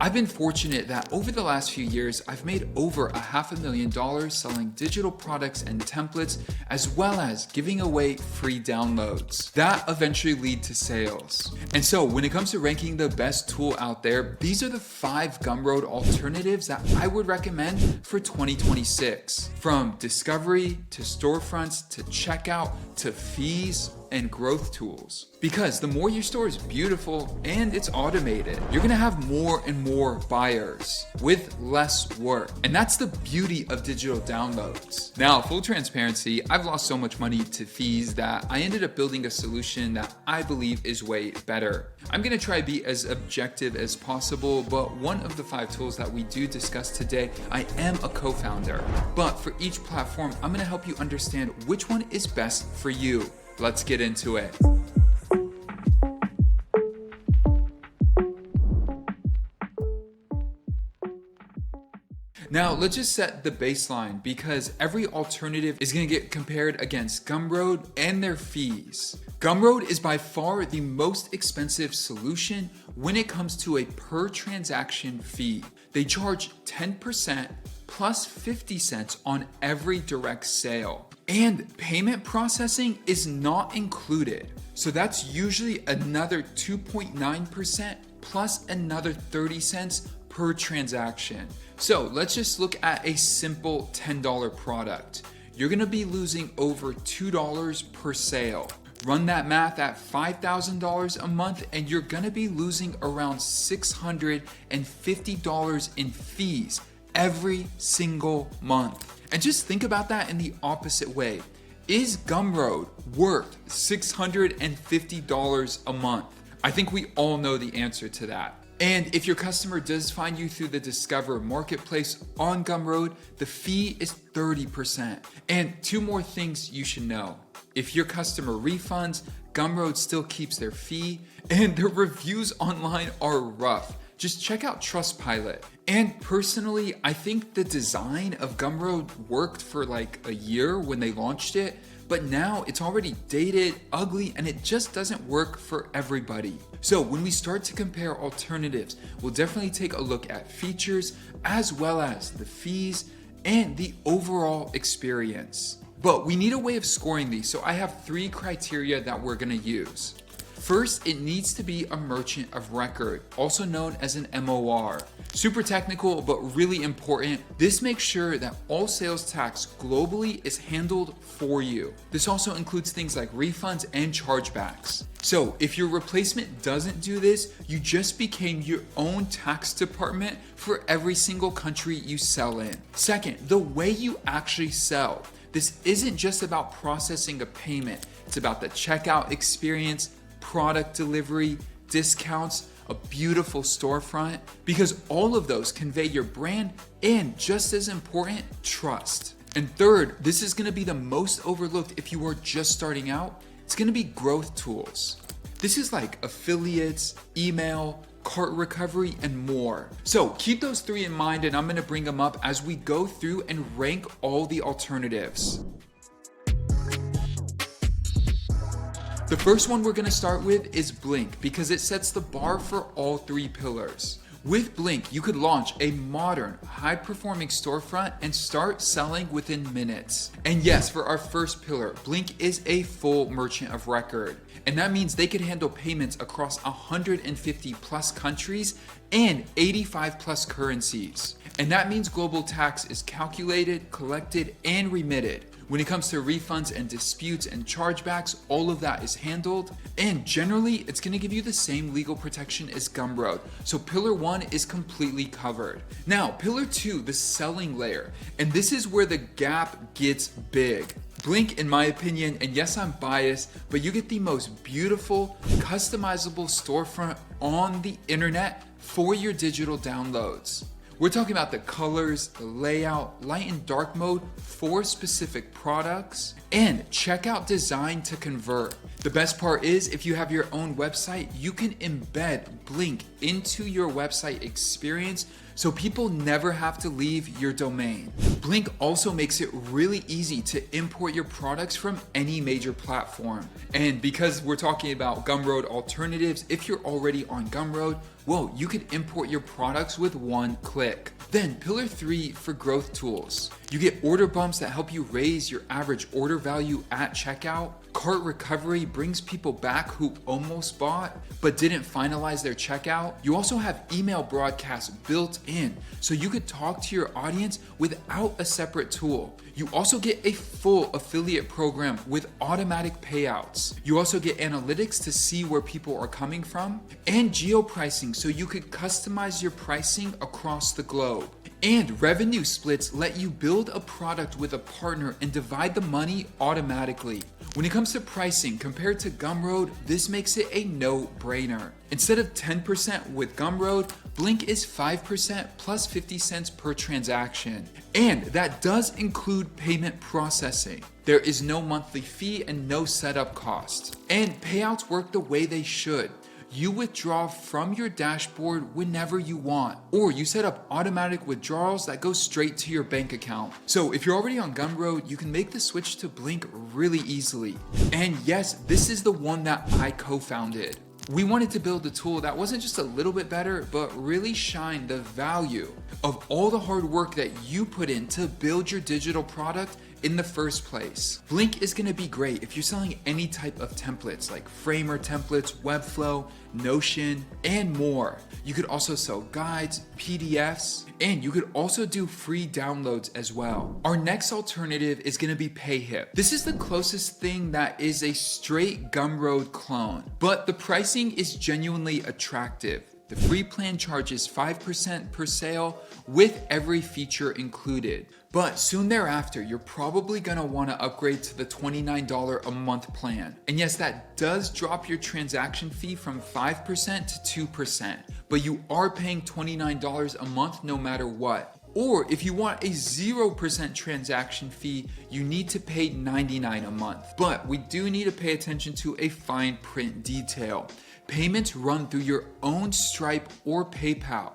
I've been fortunate that over the last few years, I've made over $500,000 selling digital products and templates, as well as giving away free downloads. That eventually lead to sales. And so when it comes to ranking the best tool out there, these are the 5 Gumroad alternatives that I would recommend for 2026. From discovery to storefronts to checkout to fees and growth tools. Because the more your store is beautiful and it's automated, you're gonna have more and more buyers with less work. And that's the beauty of digital downloads. Now, full transparency, I've lost so much money to fees that I ended up building a solution that I believe is way better. I'm gonna try to be as objective as possible, but one of the 5 tools that we do discuss today, I am a co-founder. But for each platform, I'm gonna help you understand which one is best for you. Let's get into it. Now, let's just set the baseline because every alternative is going to get compared against Gumroad and their fees. Gumroad is by far the most expensive solution when it comes to a per transaction fee. They charge 10% plus 50 cents on every direct sale. And payment processing is not included. So that's usually another 2.9% plus another 30 cents per transaction. So let's just look at a simple $10 product. You're gonna be losing over $2 per sale. Run that math at $5,000 a month and you're gonna be losing around $650 in fees every single month. And just think about that in the opposite way. Is Gumroad worth $650 a month? I think we all know the answer to that. And if your customer does find you through the Discover marketplace on Gumroad, the fee is 30%. And 2 more things you should know. If your customer refunds, Gumroad still keeps their fee, and the reviews online are rough. Just check out Trustpilot. And personally, I think the design of Gumroad worked for like a year when they launched it, but now it's already dated, ugly, and it just doesn't work for everybody. So when we start to compare alternatives, we'll definitely take a look at features as well as the fees and the overall experience. But we need a way of scoring these, so I have 3 criteria that we're gonna use. First, it needs to be a merchant of record, also known as an MOR. Super technical, but really important. This makes sure that all sales tax globally is handled for you. This also includes things like refunds and chargebacks. So if your replacement doesn't do this, you just became your own tax department for every single country you sell in. Second, the way you actually sell. This isn't just about processing a payment. It's about the checkout experience, product delivery, discounts, a beautiful storefront, because all of those convey your brand and, just as important, trust. And third, this is gonna be the most overlooked if you are just starting out, it's gonna be growth tools. This is like affiliates, email, cart recovery, and more. So keep those 3 in mind and I'm gonna bring them up as we go through and rank all the alternatives. The first one we're gonna start with is Blink because it sets the bar for all 3 pillars. With Blink, you could launch a modern, high-performing storefront and start selling within minutes. And yes, for our first pillar, Blink is a full merchant of record. And that means they could handle payments across 150 plus countries and 85 plus currencies. And that means global tax is calculated, collected, and remitted. When it comes to refunds and disputes and chargebacks, all of that is handled. And generally, it's gonna give you the same legal protection as Gumroad. So pillar 1 is completely covered. Now, pillar 2, the selling layer. And this is where the gap gets big. Blink, in my opinion, and yes, I'm biased, but you get the most beautiful, customizable storefront on the internet for your digital downloads. We're talking about the colors, the layout, light and dark mode for specific products, and checkout design to convert. The best part is if you have your own website, you can embed Blink into your website experience so people never have to leave your domain. Blink also makes it really easy to import your products from any major platform. And because we're talking about Gumroad alternatives, if you're already on Gumroad, Well, you could import your products with one click. Then pillar 3 for growth tools. You get order bumps that help you raise your average order value at checkout. Cart recovery brings people back who almost bought but didn't finalize their checkout. You also have email broadcasts built in, so you could talk to your audience without a separate tool. You also get a full affiliate program with automatic payouts. You also get analytics to see where people are coming from, and geo pricing so you could customize your pricing across the globe. And revenue splits let you build a product with a partner and divide the money automatically. When it comes to pricing, compared to Gumroad, this makes it a no-brainer. Instead of 10% with Gumroad, Blink is 5% plus 50 cents per transaction. And that does include payment processing. There is no monthly fee and no setup cost. And payouts work the way they should. You withdraw from your dashboard whenever you want, or you set up automatic withdrawals that go straight to your bank account. So if you're already on Gumroad, you can make the switch to Blink really easily. And yes, this is the one that I co-founded. We wanted to build a tool that wasn't just a little bit better, but really shine the value of all the hard work that you put in to build your digital product in the first place. Blink is gonna be great if you're selling any type of templates like Framer templates, Webflow, Notion, and more. You could also sell guides, PDFs, and you could also do free downloads as well. Our next alternative is gonna be Payhip. This is the closest thing that is a straight Gumroad clone, but the pricing is genuinely attractive. The free plan charges 5% per sale with every feature included. But soon thereafter, you're probably gonna wanna upgrade to the $29 a month plan. And yes, that does drop your transaction fee from 5% to 2%, but you are paying $29 a month no matter what. Or if you want a 0% transaction fee, you need to pay $99 a month. But we do need to pay attention to a fine print detail. Payments run through your own Stripe or PayPal.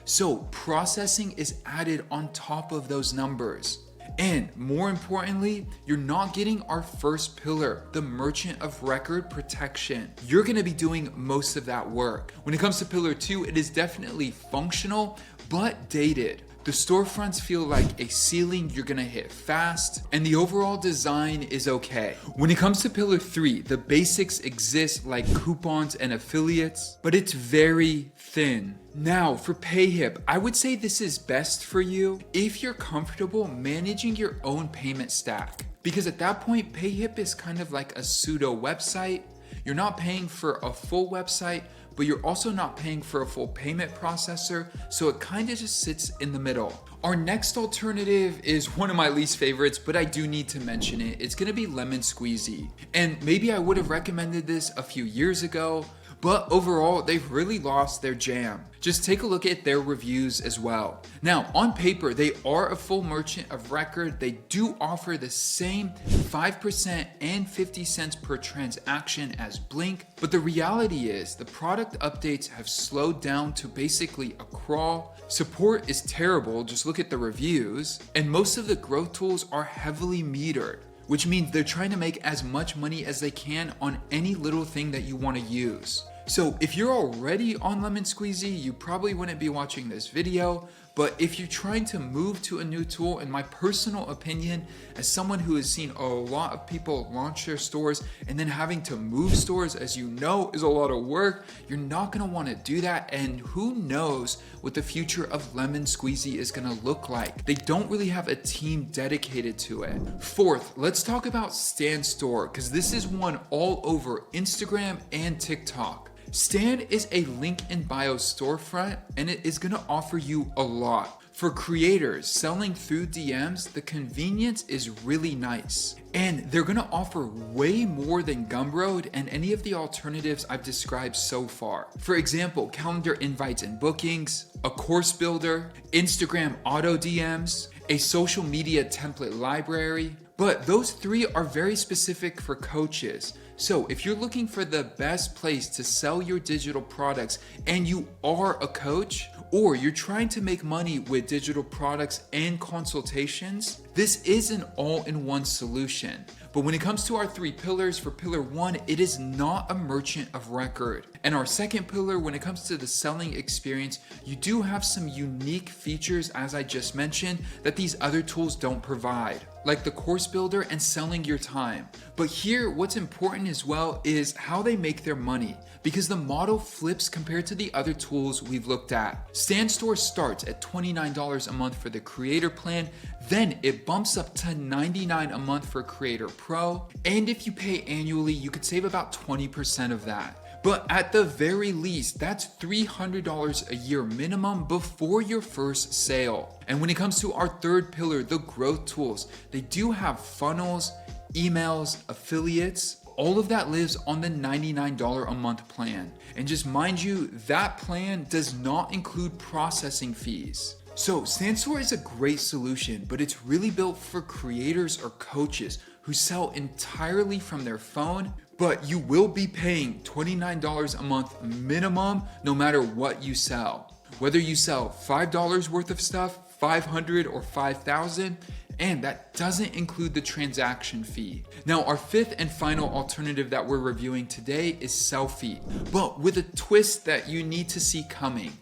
So processing is added on top of those numbers. And more importantly, you're not getting our first pillar, the merchant of record protection. You're gonna be doing most of that work. When it comes to pillar 2, it is definitely functional, but dated. The storefronts feel like a ceiling you're gonna hit fast, and the overall design is okay. When it comes to pillar 3, the basics exist like coupons and affiliates, but it's very thin. Now for Payhip, I would say this is best for you if you're comfortable managing your own payment stack. Because at that point, Payhip is kind of like a pseudo website. You're not paying for a full website, but you're also not paying for a full payment processor, so it kind of just sits in the middle. Our next alternative is one of my least favorites, but I do need to mention it. It's gonna be Lemon Squeezy. And maybe I would have recommended this a few years ago, but overall, they've really lost their jam. Just take a look at their reviews as well. Now, on paper, they are a full merchant of record. They do offer the same 5% and 50 cents per transaction as Blink, but the reality is the product updates have slowed down to basically a crawl. Support is terrible, just look at the reviews, and most of the growth tools are heavily metered, which means they're trying to make as much money as they can on any little thing that you want to use. So if you're already on Lemon Squeezy, you probably wouldn't be watching this video, but if you're trying to move to a new tool, in my personal opinion, as someone who has seen a lot of people launch their stores and then having to move stores, as you know, is a lot of work, you're not gonna wanna do that, and who knows what the future of Lemon Squeezy is gonna look like. They don't really have a team dedicated to it. Fourth, let's talk about Stan Store, because this is one all over Instagram and TikTok. Stan is a link in bio storefront, and it is gonna offer you a lot. For creators selling through DMs, the convenience is really nice. And they're gonna offer way more than Gumroad and any of the alternatives I've described so far. For example, calendar invites and bookings, a course builder, Instagram auto DMs, a social media template library. But those 3 are very specific for coaches. So if you're looking for the best place to sell your digital products and you are a coach, or you're trying to make money with digital products and consultations, This is an all-in-one solution. But when it comes to our 3 pillars, for pillar 1, it is not a merchant of record. And our second pillar, when it comes to the selling experience, you do have some unique features, as I just mentioned, that these other tools don't provide, like the course builder and selling your time. But here, what's important as well is how they make their money, because the model flips compared to the other tools we've looked at. StanStore starts at $29 a month for the creator plan, then it bumps up to $99 a month for Creator Pro, and if you pay annually, you could save about 20% of that. But at the very least, that's $300 a year minimum before your first sale. And when it comes to our third pillar, the growth tools, they do have funnels, emails, affiliates. All of that lives on the $99 a month plan. And just mind you, that plan does not include processing fees. So StanStore is a great solution, but it's really built for creators or coaches who sell entirely from their phone, but you will be paying $29 a month minimum no matter what you sell. Whether you sell $5 worth of stuff, $500 or $5,000, and that doesn't include the transaction fee. Now, our fifth and final alternative that we're reviewing today is Sellfy, but with a twist that you need to see coming.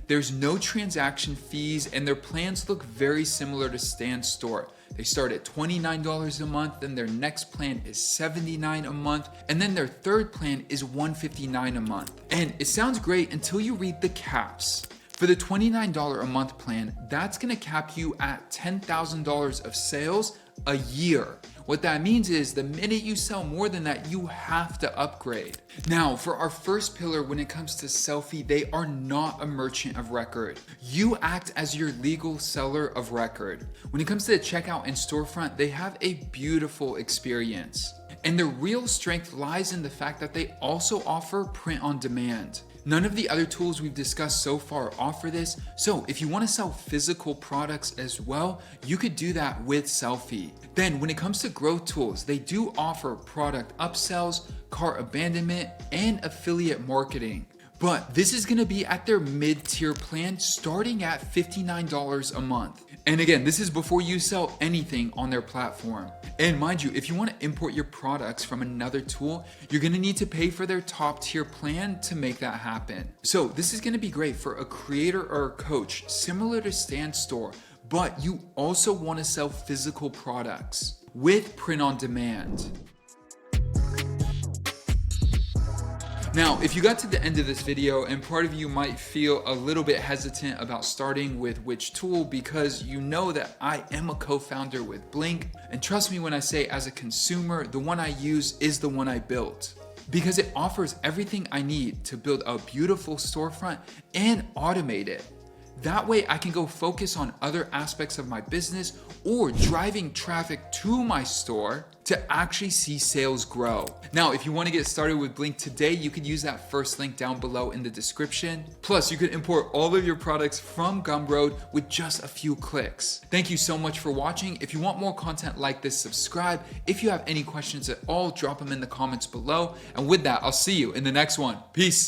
There's no transaction fees, and their plans look very similar to StanStore. They start at $29 a month, then their next plan is $79 a month, and then their third plan is $159 a month. And it sounds great until you read the caps. For the $29 a month plan, that's gonna cap you at $10,000 of sales a year. What that means is the minute you sell more than that, you have to upgrade. Now, for our first pillar, when it comes to Sellfy, they are not a merchant of record. You act as your legal seller of record. When it comes to the checkout and storefront, they have a beautiful experience. And the real strength lies in the fact that they also offer print on demand. None of the other tools we've discussed so far offer this, so if you want to sell physical products as well, you could do that with Sellfy. Then when it comes to growth tools, they do offer product upsells, cart abandonment, and affiliate marketing. But this is gonna be at their mid-tier plan starting at $59 a month. And again, this is before you sell anything on their platform. And mind you, if you want to import your products from another tool, you're going to need to pay for their top tier plan to make that happen. So this is going to be great for a creator or a coach, similar to StanStore, but you also want to sell physical products with print on demand. Now, if you got to the end of this video and part of you might feel a little bit hesitant about starting with which tool because you know that I am a co-founder with Blink, and trust me when I say as a consumer, the one I use is the one I built. Because it offers everything I need to build a beautiful storefront and automate it. That way I can go focus on other aspects of my business or driving traffic to my store to actually see sales grow. Now, if you want to get started with Blink today, you can use that first link down below in the description. Plus, you can import all of your products from Gumroad with just a few clicks. Thank you so much for watching. If you want more content like this, subscribe. If you have any questions at all, drop them in the comments below. And with that, I'll see you in the next one. Peace.